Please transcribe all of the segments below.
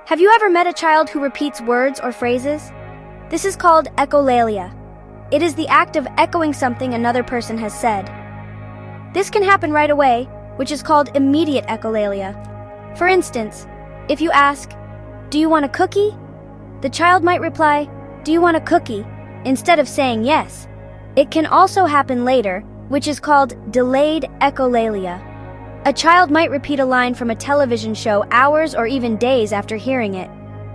Have you ever met a child who repeats words or phrases? This is called echolalia. It is the act of echoing something another person has said. This can happen right away, which is called immediate echolalia. For instance, if you ask, "Do you want a cookie?" the child might reply, "Do you want a cookie?" instead of saying yes. It can also happen later, which is called delayed echolalia. A child might repeat a line from a television show hours or even days after hearing it.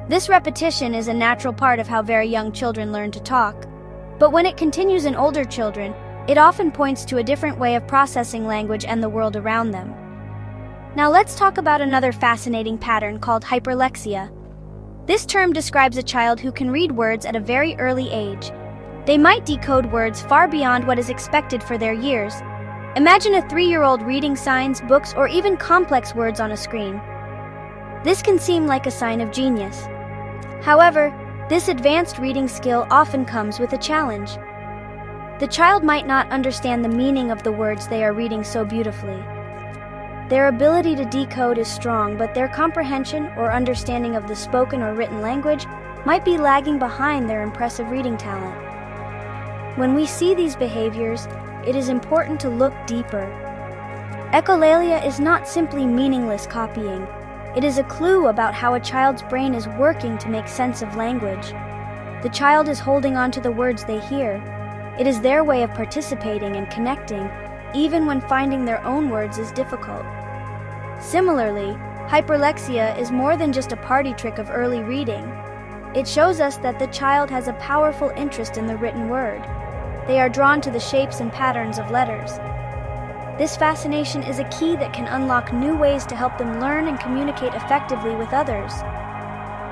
This repetition is a natural part of how very young children learn to talk. But when it continues in older children, it often points to a different way of processing language and the world around them. Now let's talk about another fascinating pattern called hyperlexia. This term describes a child who can read words at a very early age. They might decode words far beyond what is expected for their years. Imagine a 3-year-old reading signs, books, or even complex words on a screen. This can seem like a sign of genius. However, this advanced reading skill often comes with a challenge. The child might not understand the meaning of the words they are reading so beautifully. Their ability to decode is strong, but their comprehension or understanding of the spoken or written language might be lagging behind their impressive reading talent. When we see these behaviors, it is important to look deeper. Echolalia is not simply meaningless copying. It is a clue about how a child's brain is working to make sense of language. The child is holding on to the words they hear. It is their way of participating and connecting, even when finding their own words is difficult. Similarly, hyperlexia is more than just a party trick of early reading. It shows us that the child has a powerful interest in the written word. They are drawn to the shapes and patterns of letters. This fascination is a key that can unlock new ways to help them learn and communicate effectively with others.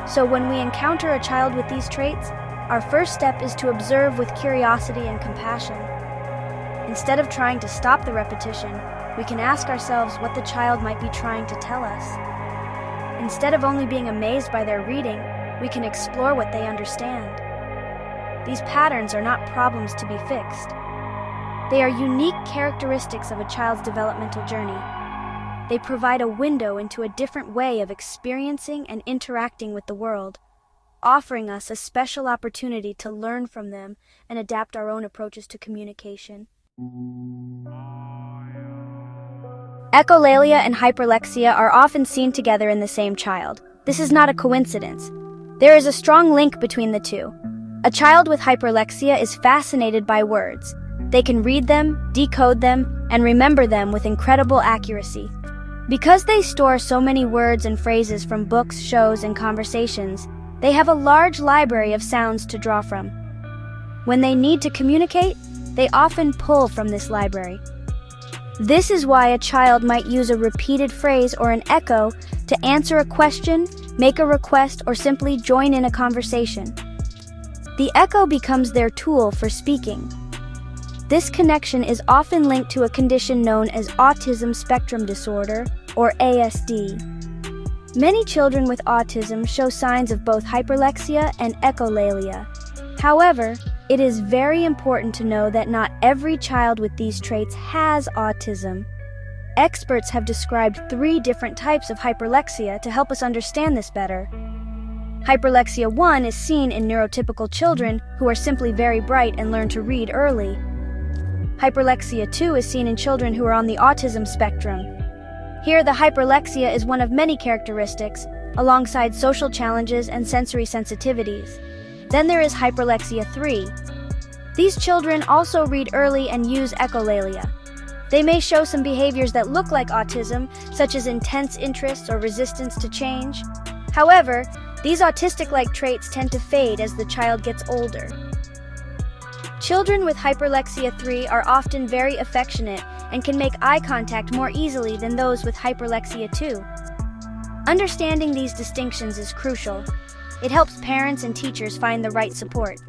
So when we encounter a child with these traits, our first step is to observe with curiosity and compassion. Instead of trying to stop the repetition, we can ask ourselves what the child might be trying to tell us. Instead of only being amazed by their reading, we can explore what they understand. These patterns are not problems to be fixed. They are unique characteristics of a child's developmental journey. They provide a window into a different way of experiencing and interacting with the world, offering us a special opportunity to learn from them and adapt our own approaches to communication. Echolalia and hyperlexia are often seen together in the same child. This is not a coincidence. There is a strong link between the two. A child with hyperlexia is fascinated by words. They can read them, decode them, and remember them with incredible accuracy. Because they store so many words and phrases from books, shows, and conversations, they have a large library of sounds to draw from. When they need to communicate, they often pull from this library. This is why a child might use a repeated phrase or an echo to answer a question, make a request, or simply join in a conversation. The echo becomes their tool for speaking. This connection is often linked to a condition known as autism spectrum disorder, or ASD. Many children with autism show signs of both hyperlexia and echolalia. However, it is very important to know that not every child with these traits has autism. Experts have described 3 different types of hyperlexia to help us understand this better. Hyperlexia 1 is seen in neurotypical children who are simply very bright and learn to read early. Hyperlexia 2 is seen in children who are on the autism spectrum. Here, the hyperlexia is one of many characteristics, alongside social challenges and sensory sensitivities. Then there is hyperlexia 3. These children also read early and use echolalia. They may show some behaviors that look like autism, such as intense interests or resistance to change. However, these autistic-like traits tend to fade as the child gets older. Children with hyperlexia 3 are often very affectionate and can make eye contact more easily than those with hyperlexia 2. Understanding these distinctions is crucial. It helps parents and teachers find the right support.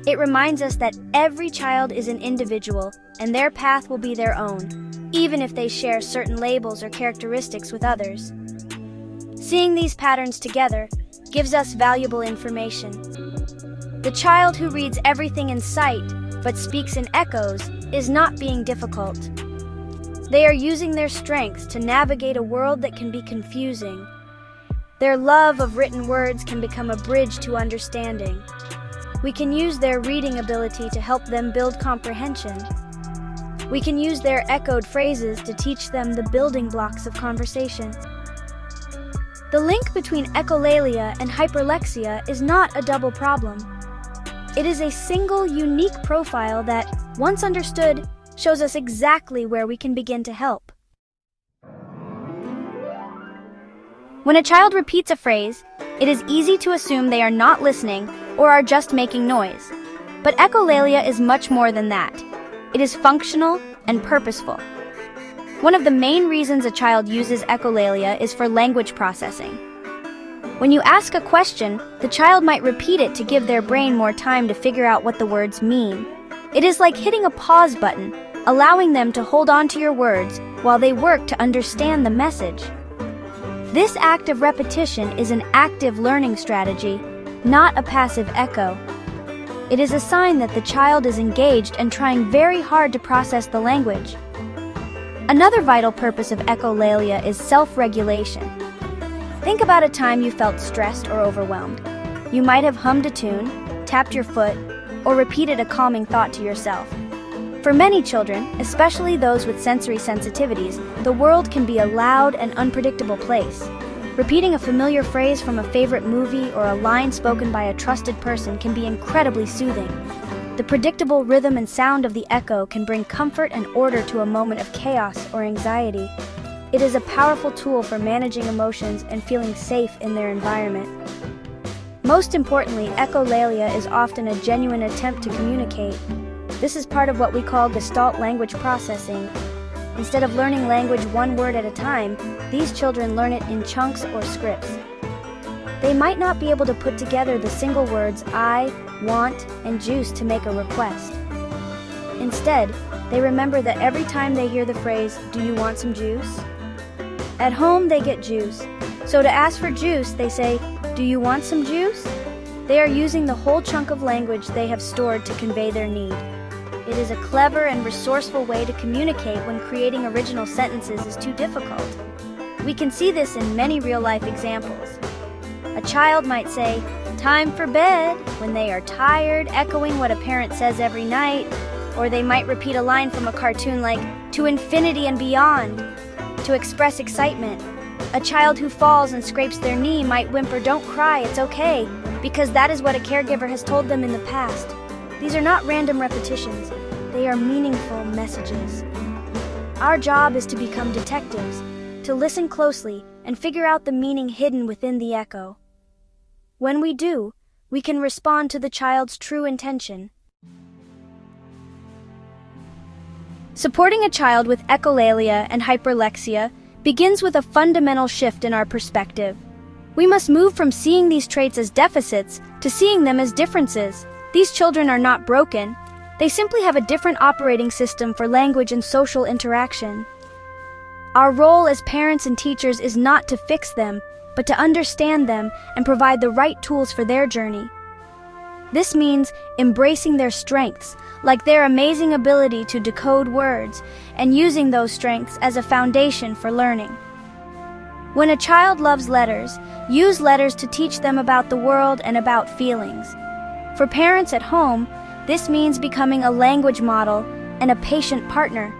It reminds us that every child is an individual and their path will be their own, even if they share certain labels or characteristics with others. Seeing these patterns together gives us valuable information. The child who reads everything in sight but speaks in echoes is not being difficult. They are using their strengths to navigate a world that can be confusing. Their love of written words can become a bridge to understanding. We can use their reading ability to help them build comprehension. We can use their echoed phrases to teach them the building blocks of conversation. The link between echolalia and hyperlexia is not a double problem. It is a single, unique profile that, once understood, shows us exactly where we can begin to help. When a child repeats a phrase, it is easy to assume they are not listening or are just making noise. But echolalia is much more than that. It is functional and purposeful. One of the main reasons a child uses echolalia is for language processing. When you ask a question, the child might repeat it to give their brain more time to figure out what the words mean. It is like hitting a pause button, allowing them to hold on to your words while they work to understand the message. This act of repetition is an active learning strategy, not a passive echo. It is a sign that the child is engaged and trying very hard to process the language. Another vital purpose of echolalia is self-regulation. Think about a time you felt stressed or overwhelmed. You might have hummed a tune, tapped your foot, or repeated a calming thought to yourself. For many children, especially those with sensory sensitivities, the world can be a loud and unpredictable place. Repeating a familiar phrase from a favorite movie or a line spoken by a trusted person can be incredibly soothing. The predictable rhythm and sound of the echo can bring comfort and order to a moment of chaos or anxiety. It is a powerful tool for managing emotions and feeling safe in their environment. Most importantly, echolalia is often a genuine attempt to communicate. This is part of what we call Gestalt language processing. Instead of learning language one word at a time, these children learn it in chunks or scripts. They might not be able to put together the single words I, want, and juice to make a request. Instead, they remember that every time they hear the phrase, "Do you want some juice?" At home, they get juice. So to ask for juice, they say, "Do you want some juice?" They are using the whole chunk of language they have stored to convey their need. It is a clever and resourceful way to communicate when creating original sentences is too difficult. We can see this in many real-life examples. A child might say, "Time for bed," when they are tired, echoing what a parent says every night. Or they might repeat a line from a cartoon like, "To infinity and beyond," to express excitement. A child who falls and scrapes their knee might whimper, "Don't cry, it's okay," because that is what a caregiver has told them in the past. These are not random repetitions. They are meaningful messages. Our job is to become detectives, to listen closely and figure out the meaning hidden within the echo. When we do, we can respond to the child's true intention. Supporting a child with echolalia and hyperlexia begins with a fundamental shift in our perspective. We must move from seeing these traits as deficits to seeing them as differences. These children are not broken. They simply have a different operating system for language and social interaction. Our role as parents and teachers is not to fix them, but to understand them and provide the right tools for their journey. This means embracing their strengths, like their amazing ability to decode words, and using those strengths as a foundation for learning. When a child loves letters, use letters to teach them about the world and about feelings. For parents at home, this means becoming a language model and a patient partner.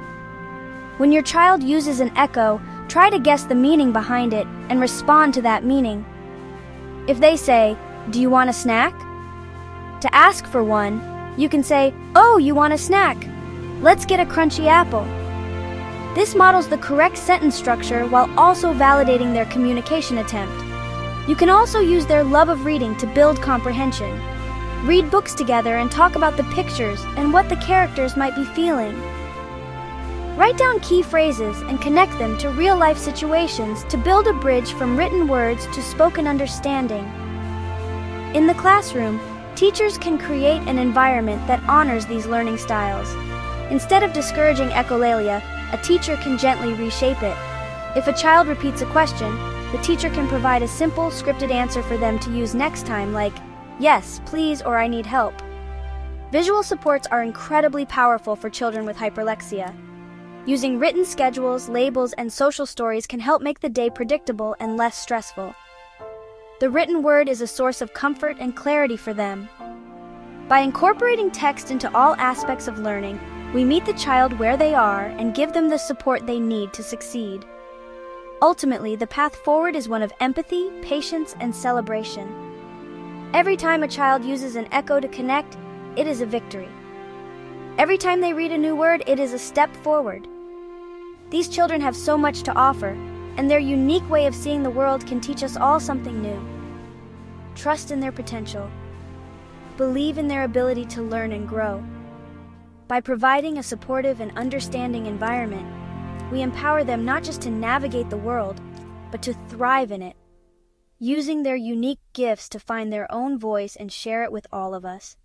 When your child uses an echo, try to guess the meaning behind it and respond to that meaning. If they say, "Do you want a snack?" To ask for one, you can say, "Oh, you want a snack? Let's get a crunchy apple." This models the correct sentence structure while also validating their communication attempt. You can also use their love of reading to build comprehension. Read books together and talk about the pictures and what the characters might be feeling. Write down key phrases and connect them to real-life situations to build a bridge from written words to spoken understanding. In the classroom, teachers can create an environment that honors these learning styles. Instead of discouraging echolalia, a teacher can gently reshape it. If a child repeats a question, the teacher can provide a simple, scripted answer for them to use next time, like, "Yes, please," or "I need help." Visual supports are incredibly powerful for children with hyperlexia. Using written schedules, labels, and social stories can help make the day predictable and less stressful. The written word is a source of comfort and clarity for them. By incorporating text into all aspects of learning, we meet the child where they are and give them the support they need to succeed. Ultimately, the path forward is one of empathy, patience, and celebration. Every time a child uses an echo to connect, it is a victory. Every time they read a new word, it is a step forward. These children have so much to offer, and their unique way of seeing the world can teach us all something new. Trust in their potential. Believe in their ability to learn and grow. By providing a supportive and understanding environment, we empower them not just to navigate the world, but to thrive in it, using their unique gifts to find their own voice and share it with all of us.